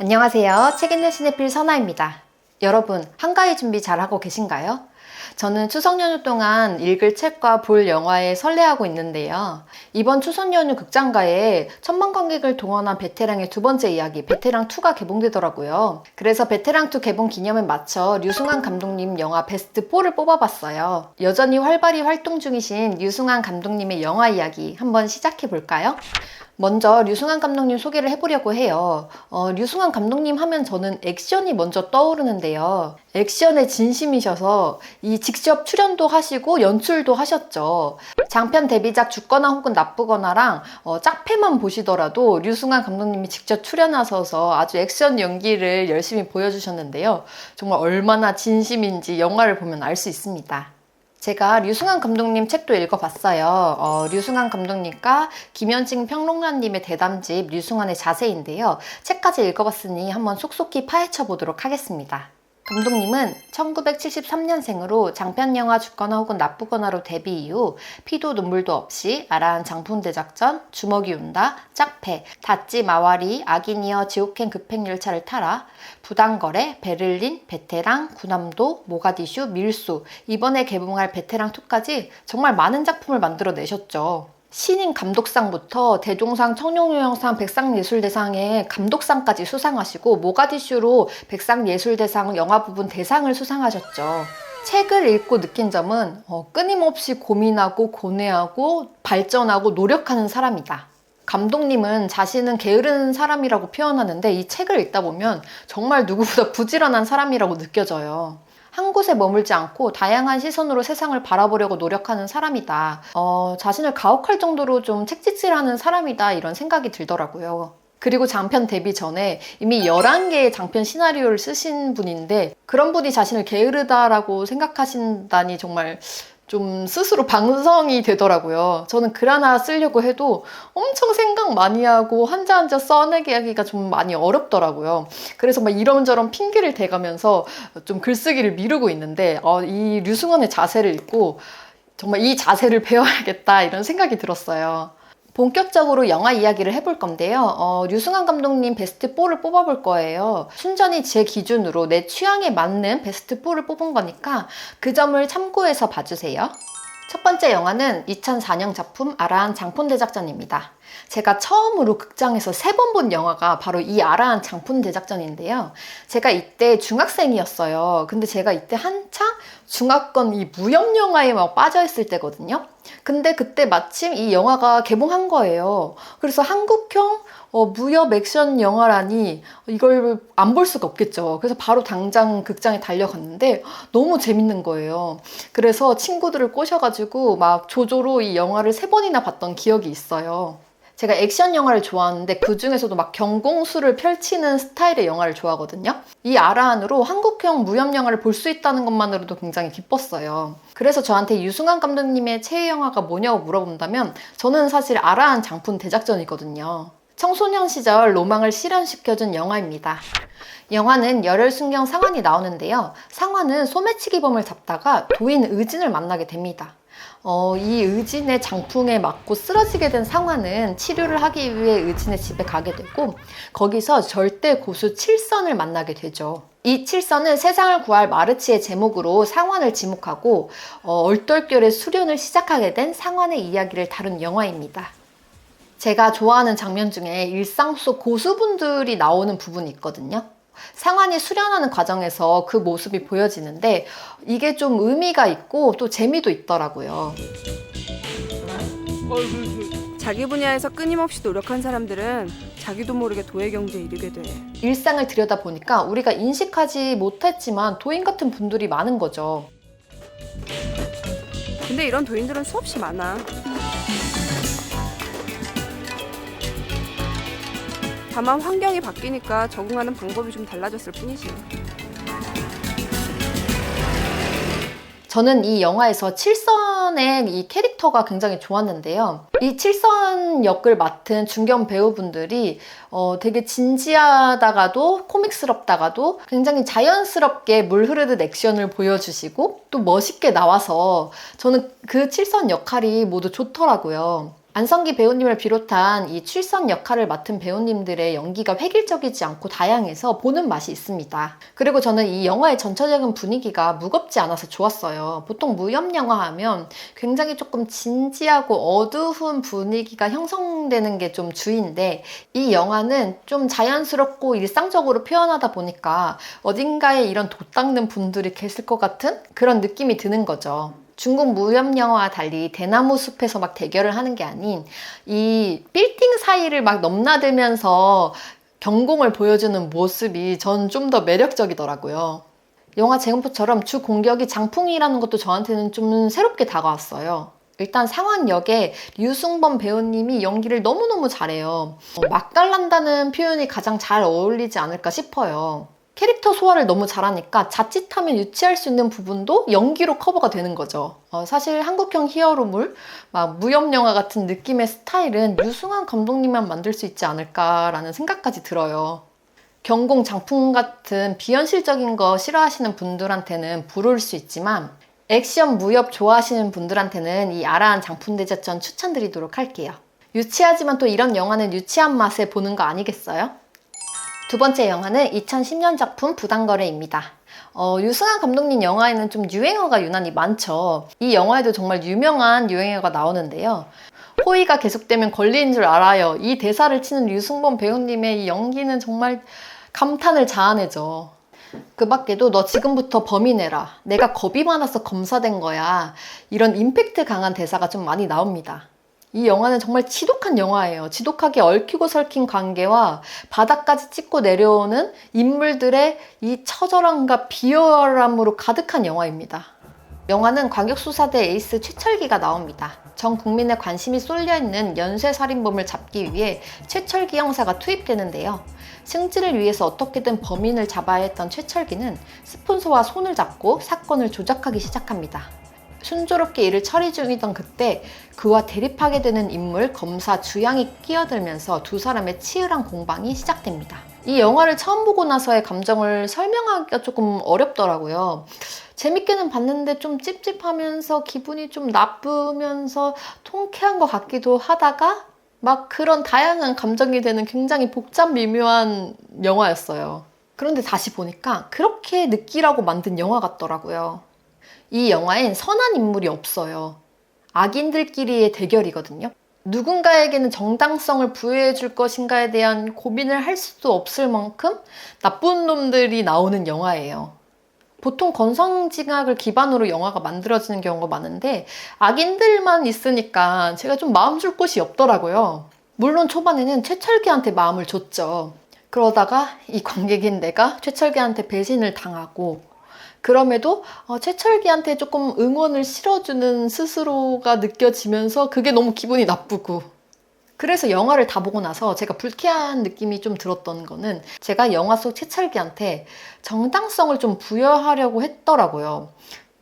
안녕하세요. 책 읽는 시네필 선아입니다. 여러분, 한가위 준비 잘하고 계신가요? 저는 추석 연휴 동안 읽을 책과 볼 영화에 설레하고 있는데요. 이번 추석 연휴 극장가에 1000만 관객을 동원한 베테랑의 두 번째 이야기, 베테랑2가 개봉되더라고요. 그래서 베테랑2 개봉 기념에 맞춰 류승환 감독님 영화 베스트 4를 뽑아봤어요. 여전히 활발히 활동 중이신 류승환 감독님의 영화 이야기 한번 시작해볼까요? 먼저 류승환 감독님 소개를 해보려고 해요. 류승환 감독님 하면 저는 액션이 먼저 떠오르는데요. 액션의 진심이셔서 직접 출연도 하시고 연출도 하셨죠. 장편 데뷔작 죽거나 혹은 나쁘거나랑 짝패만 보시더라도 류승환 감독님이 직접 출연하셔서 아주 액션 연기를 열심히 보여주셨는데요. 정말 얼마나 진심인지 영화를 보면 알 수 있습니다. 제가 류승환 감독님 책도 읽어봤어요. 류승환 감독님과 김현진 평론가님의 대담집 류승환의 자세인데요. 책까지 읽어봤으니 한번 속속히 파헤쳐 보도록 하겠습니다. 감독님은 1973년생으로 장편영화 죽거나 혹은 나쁘거나로 데뷔 이후 피도 눈물도 없이, 아라한 장풍대작전, 주먹이 운다, 짝패, 닷지 마와리, 아기니어 지옥행 급행열차를 타라, 부당거래, 베를린, 베테랑, 구남도, 모가디슈, 밀수, 이번에 개봉할 베테랑2까지 정말 많은 작품을 만들어내셨죠. 신인 감독상부터 대종상, 청룡요영상, 백상예술대상의 감독상까지 수상하시고 모가디슈로 백상예술대상 영화 부분 대상을 수상하셨죠. 책을 읽고 느낀 점은 끊임없이 고민하고 고뇌하고 발전하고 노력하는 사람이다. 감독님은 자신은 게으른 사람이라고 표현하는데 이 책을 읽다 보면 정말 누구보다 부지런한 사람이라고 느껴져요. 한 곳에 머물지 않고 다양한 시선으로 세상을 바라보려고 노력하는 사람이다. 자신을 가혹할 정도로 좀 책짓질하는 사람이다, 이런 생각이 들더라고요. 그리고 장편 데뷔 전에 이미 11개의 장편 시나리오를 쓰신 분인데 그런 분이 자신을 게으르다라고 생각하신다니 정말 좀 스스로 반성이 되더라고요. 저는 글 하나 쓰려고 해도 엄청 생각 많이 하고 한자 써내기 하기가 좀 많이 어렵더라고요. 그래서 막 이런저런 핑계를 대가면서 좀 글쓰기를 미루고 있는데 이 류승환의 자세를 읽고 정말 이 자세를 배워야겠다, 이런 생각이 들었어요. 본격적으로 영화 이야기를 해볼 건데요. 류승환 감독님 베스트 4를 뽑아볼 거예요. 순전히 제 기준으로 내 취향에 맞는 베스트 4를 뽑은 거니까 그 점을 참고해서 봐주세요. 첫 번째 영화는 2004년 작품 아라한 장풍대작전입니다. 제가 처음으로 극장에서 3번 본 영화가 바로 이 아라한 장풍대작전인데요. 제가 이때 중학생이었어요. 근데 제가 이때 한창 중화권 이 무협 영화에 막 빠져있을 때거든요. 근데 그때 마침 이 영화가 개봉한 거예요. 그래서 한국형 무협 액션 영화라니 이걸 안 볼 수가 없겠죠. 그래서 바로 당장 극장에 달려갔는데 너무 재밌는 거예요. 그래서 친구들을 꼬셔가지고 막 조조로 이 영화를 3번이나 봤던 기억이 있어요. 제가 액션 영화를 좋아하는데 그 중에서도 막 경공수를 펼치는 스타일의 영화를 좋아하거든요. 이 아라한으로 한국형 무협 영화를 볼 수 있다는 것만으로도 굉장히 기뻤어요. 그래서 저한테 류승환 감독님의 최애 영화가 뭐냐고 물어본다면 저는 사실 아라한 장풍 대작전이거든요. 청소년 시절 로망을 실현시켜준 영화입니다. 영화는 열혈순경 상환이 나오는데요. 상환은 소매치기범을 잡다가 도인 의진을 만나게 됩니다. 이 의진의 장풍에 맞고 쓰러지게 된 상환은 치료를 하기 위해 의진의 집에 가게 되고 거기서 절대 고수 칠선을 만나게 되죠. 이 칠선은 세상을 구할 마르치의 제목으로 상환을 지목하고 얼떨결에 수련을 시작하게 된 상환의 이야기를 다룬 영화입니다. 제가 좋아하는 장면 중에 일상 속 고수분들이 나오는 부분이 있거든요. 상환이 수련하는 과정에서 그 모습이 보여지는데 이게 좀 의미가 있고 또 재미도 있더라고요. 자기 분야에서 끊임없이 노력한 사람들은 자기도 모르게 도의 경지에 이르게 돼. 일상을 들여다보니까 우리가 인식하지 못했지만 도인 같은 분들이 많은 거죠. 근데 이런 도인들은 수없이 많아. 다만 환경이 바뀌니까 적응하는 방법이 좀 달라졌을 뿐이지. 저는 이 영화에서 칠선의 이 캐릭터가 굉장히 좋았는데요. 이 칠선 역을 맡은 중견 배우분들이 되게 진지하다가도 코믹스럽다가도 굉장히 자연스럽게 물 흐르듯 액션을 보여주시고 또 멋있게 나와서 저는 그 칠선 역할이 모두 좋더라고요. 안성기 배우님을 비롯한 이 칠선 역할을 맡은 배우님들의 연기가 획일적이지 않고 다양해서 보는 맛이 있습니다. 그리고 저는 이 영화의 전체적인 분위기가 무겁지 않아서 좋았어요. 보통 무협 영화 하면 굉장히 조금 진지하고 어두운 분위기가 형성되는 게 좀 주인데, 이 영화는 좀 자연스럽고 일상적으로 표현하다 보니까 어딘가에 이런 돛 닦는 분들이 계실 것 같은 그런 느낌이 드는 거죠. 중국 무협 영화와 달리 대나무 숲에서 막 대결을 하는 게 아닌 이 빌딩 사이를 막 넘나들면서 경공을 보여주는 모습이 전 좀 더 매력적이더라고요. 영화 제공포처럼 주 공격이 장풍이라는 것도 저한테는 좀 새롭게 다가왔어요. 일단 상황 역에 류승범 배우님이 연기를 너무너무 잘해요. 맛깔난다는 표현이 가장 잘 어울리지 않을까 싶어요. 캐릭터 소화를 너무 잘하니까 자칫하면 유치할 수 있는 부분도 연기로 커버가 되는 거죠. 사실 한국형 히어로물, 막 무협 영화 같은 느낌의 스타일은 유승환 감독님만 만들 수 있지 않을까라는 생각까지 들어요. 경공 장풍 같은 비현실적인 거 싫어하시는 분들한테는 부러울 수 있지만 액션 무협 좋아하시는 분들한테는 이 아라한 장풍대제전 추천드리도록 할게요. 유치하지만 또 이런 영화는 유치한 맛에 보는 거 아니겠어요? 두 번째 영화는 2010년 작품 부당거래입니다. 유승환 감독님 영화에는 좀 유행어가 유난히 많죠. 이 영화에도 정말 유명한 유행어가 나오는데요. 호의가 계속되면 걸리는 줄 알아요. 이 대사를 치는 류승범 배우님의 이 연기는 정말 감탄을 자아내죠. 그 밖에도 너 지금부터 범인해라. 내가 겁이 많아서 검사된 거야. 이런 임팩트 강한 대사가 좀 많이 나옵니다. 이 영화는 정말 지독한 영화예요. 지독하게 얽히고 설킨 관계와 바닥까지 찍고 내려오는 인물들의 이 처절함과 비열함으로 가득한 영화입니다. 영화는 과격수사대 에이스 최철기가 나옵니다. 전 국민의 관심이 쏠려있는 연쇄살인범을 잡기 위해 최철기 형사가 투입되는데요. 승진을 위해서 어떻게든 범인을 잡아야 했던 최철기는 스폰서와 손을 잡고 사건을 조작하기 시작합니다. 순조롭게 일을 처리 중이던 그때 그와 대립하게 되는 인물 검사 주양이 끼어들면서 두 사람의 치열한 공방이 시작됩니다. 이 영화를 처음 보고 나서의 감정을 설명하기가 조금 어렵더라고요. 재밌게는 봤는데 좀 찝찝하면서 기분이 좀 나쁘면서 통쾌한 것 같기도 하다가 막 그런 다양한 감정이 되는 굉장히 복잡 미묘한 영화였어요. 그런데 다시 보니까 그렇게 느끼라고 만든 영화 같더라고요. 이 영화엔 선한 인물이 없어요. 악인들끼리의 대결이거든요. 누군가에게는 정당성을 부여해 줄 것인가에 대한 고민을 할 수도 없을 만큼 나쁜 놈들이 나오는 영화예요. 보통 건성징악을 기반으로 영화가 만들어지는 경우가 많은데 악인들만 있으니까 제가 좀 마음 줄 곳이 없더라고요. 물론 초반에는 최철기한테 마음을 줬죠. 그러다가 이 관객인 내가 최철기한테 배신을 당하고 그럼에도 최철기한테 조금 응원을 실어주는 스스로가 느껴지면서 그게 너무 기분이 나쁘고, 그래서 영화를 다 보고 나서 제가 불쾌한 느낌이 좀 들었던 거는 제가 영화 속 최철기한테 정당성을 좀 부여하려고 했더라고요.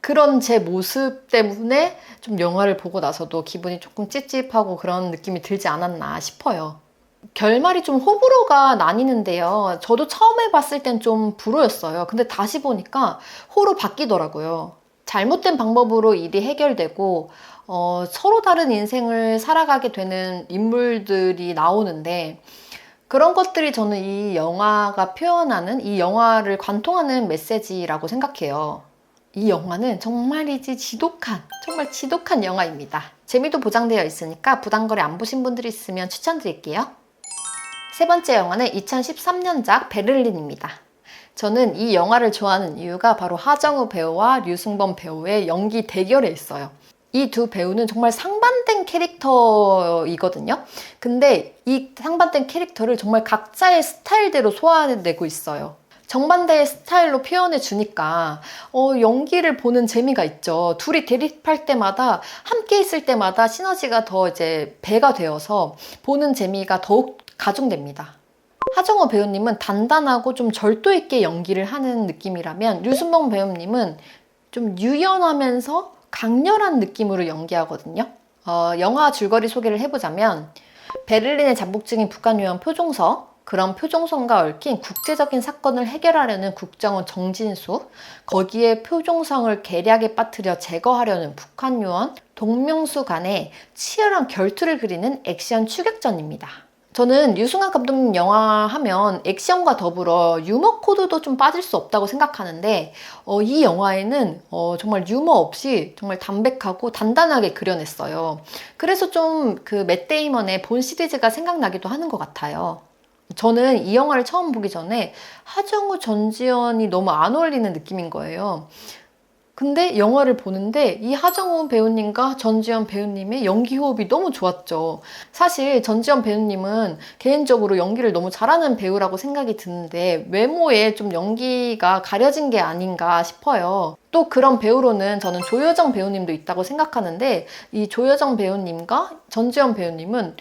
그런 제 모습 때문에 좀 영화를 보고 나서도 기분이 조금 찝찝하고 그런 느낌이 들지 않았나 싶어요. 결말이 좀 호불호가 나뉘는데요. 저도 처음에 봤을 땐 좀 불호였어요. 근데 다시 보니까 호로 바뀌더라고요. 잘못된 방법으로 일이 해결되고 서로 다른 인생을 살아가게 되는 인물들이 나오는데, 그런 것들이 저는 이 영화가 표현하는, 이 영화를 관통하는 메시지라고 생각해요. 이 영화는 정말 지독한 영화입니다. 재미도 보장되어 있으니까 부당거래 안 보신 분들이 있으면 추천드릴게요. 세 번째 영화는 2013년작 베를린입니다. 저는 이 영화를 좋아하는 이유가 바로 하정우 배우와 류승범 배우의 연기 대결에 있어요. 이 두 배우는 정말 상반된 캐릭터이거든요. 근데 이 상반된 캐릭터를 정말 각자의 스타일대로 소화해내고 있어요. 정반대의 스타일로 표현해 주니까 연기를 보는 재미가 있죠. 둘이 대립할 때마다, 함께 있을 때마다 시너지가 더 이제 배가 되어서 보는 재미가 더욱 가중됩니다. 하정우 배우님은 단단하고 좀 절도 있게 연기를 하는 느낌이라면 류승범 배우님은 좀 유연하면서 강렬한 느낌으로 연기하거든요. 영화 줄거리 소개를 해보자면 베를린에 잠복 중인 북한 요원 표종서, 그런 표종성과 얽힌 국제적인 사건을 해결하려는 국정원 정진수, 거기에 표종성을 계략에 빠뜨려 제거하려는 북한 요원, 동명수 간의 치열한 결투를 그리는 액션 추격전입니다. 저는 류승환 감독님 영화 하면 액션과 더불어 유머 코드도 좀 빠질 수 없다고 생각하는데 이 영화에는 정말 유머 없이 정말 담백하고 단단하게 그려냈어요. 그래서 좀 그 맷 데이먼의 본 시리즈가 생각나기도 하는 것 같아요. 저는 이 영화를 처음 보기 전에 하정우, 전지현이 너무 안 어울리는 느낌인 거예요. 근데 영화를 보는데 이 하정우 배우님과 전지현 배우님의 연기 호흡이 너무 좋았죠. 사실 전지현 배우님은 개인적으로 연기를 너무 잘하는 배우라고 생각이 드는데 외모에 좀 연기가 가려진 게 아닌가 싶어요. 또 그런 배우로는 저는 조여정 배우님도 있다고 생각하는데 이 조여정 배우님과 전지현 배우님은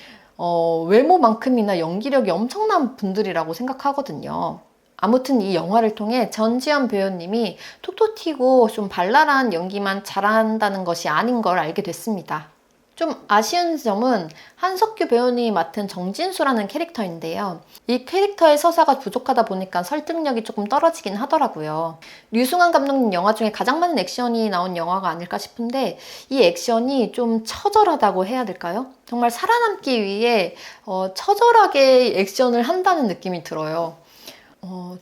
외모만큼이나 연기력이 엄청난 분들이라고 생각하거든요. 아무튼 이 영화를 통해 전지현 배우님이 톡톡 튀고 좀 발랄한 연기만 잘한다는 것이 아닌 걸 알게 됐습니다. 좀 아쉬운 점은 한석규 배우님이 맡은 정진수라는 캐릭터인데요. 이 캐릭터의 서사가 부족하다 보니까 설득력이 조금 떨어지긴 하더라고요. 류승환 감독님 영화 중에 가장 많은 액션이 나온 영화가 아닐까 싶은데 이 액션이 좀 처절하다고 해야 될까요? 정말 살아남기 위해 처절하게 액션을 한다는 느낌이 들어요.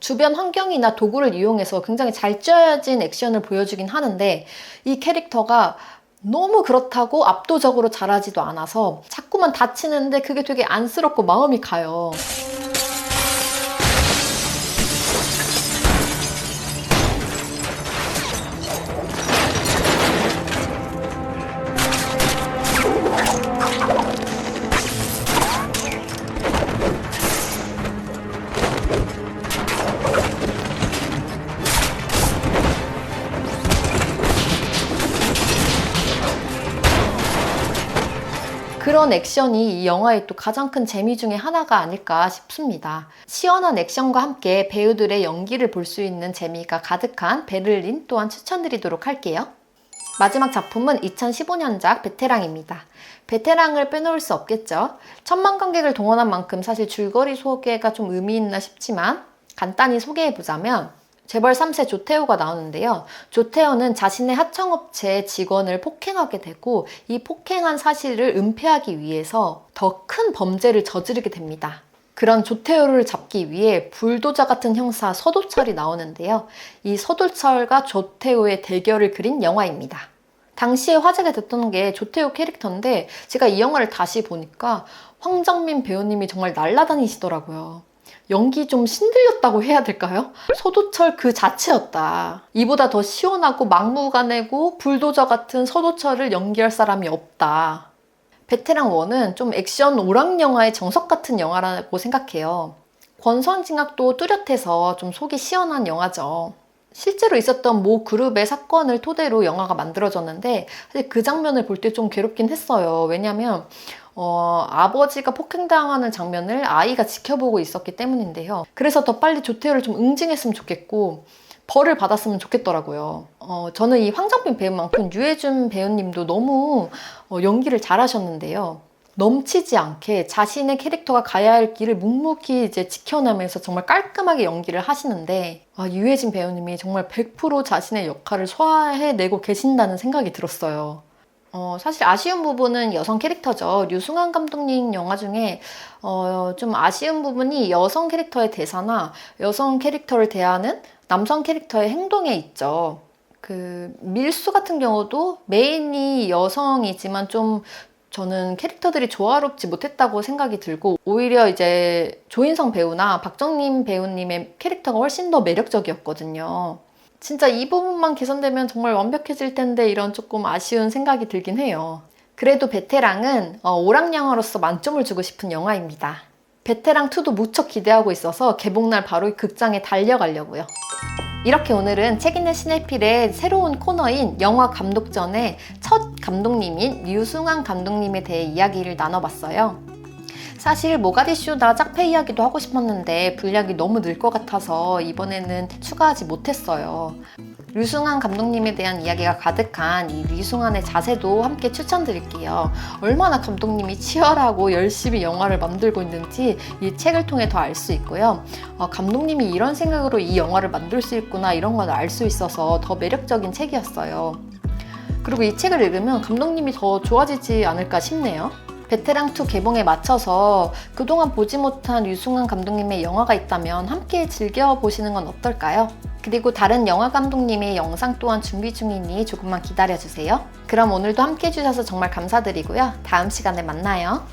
주변 환경이나 도구를 이용해서 굉장히 잘 짜여진 액션을 보여주긴 하는데 이 캐릭터가 너무 그렇다고 압도적으로 잘하지도 않아서 자꾸만 다치는데 그게 되게 안쓰럽고 마음이 가요. 그런 액션이 이 영화의 또 가장 큰 재미 중에 하나가 아닐까 싶습니다. 시원한 액션과 함께 배우들의 연기를 볼 수 있는 재미가 가득한 베를린 또한 추천드리도록 할게요. 마지막 작품은 2015년작 베테랑입니다. 베테랑을 빼놓을 수 없겠죠. 1000만 관객을 동원한 만큼 사실 줄거리 소개가 좀 의미 있나 싶지만 간단히 소개해보자면 재벌 3세 조태호가 나오는데요. 조태호는 자신의 하청업체 직원을 폭행하게 되고 이 폭행한 사실을 은폐하기 위해서 더 큰 범죄를 저지르게 됩니다. 그런 조태호를 잡기 위해 불도저 같은 형사 서도철이 나오는데요. 이 서도철과 조태호의 대결을 그린 영화입니다. 당시에 화제가 됐던 게 조태호 캐릭터인데 제가 이 영화를 다시 보니까 황정민 배우님이 정말 날아다니시더라고요. 연기 좀 신들렸다고 해야 될까요? 서도철 그 자체였다. 이보다 더 시원하고 막무가내고 불도저 같은 서도철을 연기할 사람이 없다. 베테랑 1은 좀 액션 오락 영화의 정석 같은 영화라고 생각해요. 권선징악도 뚜렷해서 좀 속이 시원한 영화죠. 실제로 있었던 모 그룹의 사건을 토대로 영화가 만들어졌는데 사실 그 장면을 볼 때 좀 괴롭긴 했어요. 왜냐면 아버지가 폭행당하는 장면을 아이가 지켜보고 있었기 때문인데요. 그래서 더 빨리 조태호를 좀 응징했으면 좋겠고 벌을 받았으면 좋겠더라고요. 저는 이 황정민 배우만큼 유해준 배우님도 너무 연기를 잘하셨는데요. 넘치지 않게 자신의 캐릭터가 가야 할 길을 묵묵히 이제 지켜내면서 정말 깔끔하게 연기를 하시는데 유해진 배우님이 정말 100% 자신의 역할을 소화해내고 계신다는 생각이 들었어요. 사실 아쉬운 부분은 여성 캐릭터죠. 류승환 감독님 영화 중에 좀 아쉬운 부분이 여성 캐릭터의 대사나 여성 캐릭터를 대하는 남성 캐릭터의 행동에 있죠. 그 밀수 같은 경우도 메인이 여성이지만 좀 저는 캐릭터들이 조화롭지 못했다고 생각이 들고 오히려 이제 조인성 배우나 박정림 배우님의 캐릭터가 훨씬 더 매력적이었거든요. 진짜 이 부분만 개선되면 정말 완벽해질 텐데 이런 조금 아쉬운 생각이 들긴 해요. 그래도 베테랑은 오락영화로서 만점을 주고 싶은 영화입니다. 베테랑 2도 무척 기대하고 있어서 개봉날 바로 극장에 달려가려고요. 이렇게 오늘은 책 읽는 시네필의 새로운 코너인 영화 감독전의 첫 감독님인 류승환 감독님에 대해 이야기를 나눠봤어요. 사실 모가디슈나 짝패 이야기도 하고 싶었는데 분량이 너무 늘 것 같아서 이번에는 추가하지 못했어요. 류승환 감독님에 대한 이야기가 가득한 이 류승환의 자세도 함께 추천드릴게요. 얼마나 감독님이 치열하고 열심히 영화를 만들고 있는지 이 책을 통해 더 알 수 있고요. 감독님이 이런 생각으로 이 영화를 만들 수 있구나 이런 걸 알 수 있어서 더 매력적인 책이었어요. 그리고 이 책을 읽으면 감독님이 더 좋아지지 않을까 싶네요. 베테랑2 개봉에 맞춰서 그동안 보지 못한 류승환 감독님의 영화가 있다면 함께 즐겨보시는 건 어떨까요? 그리고 다른 영화 감독님의 영상 또한 준비 중이니 조금만 기다려주세요. 그럼 오늘도 함께 해주셔서 정말 감사드리고요. 다음 시간에 만나요.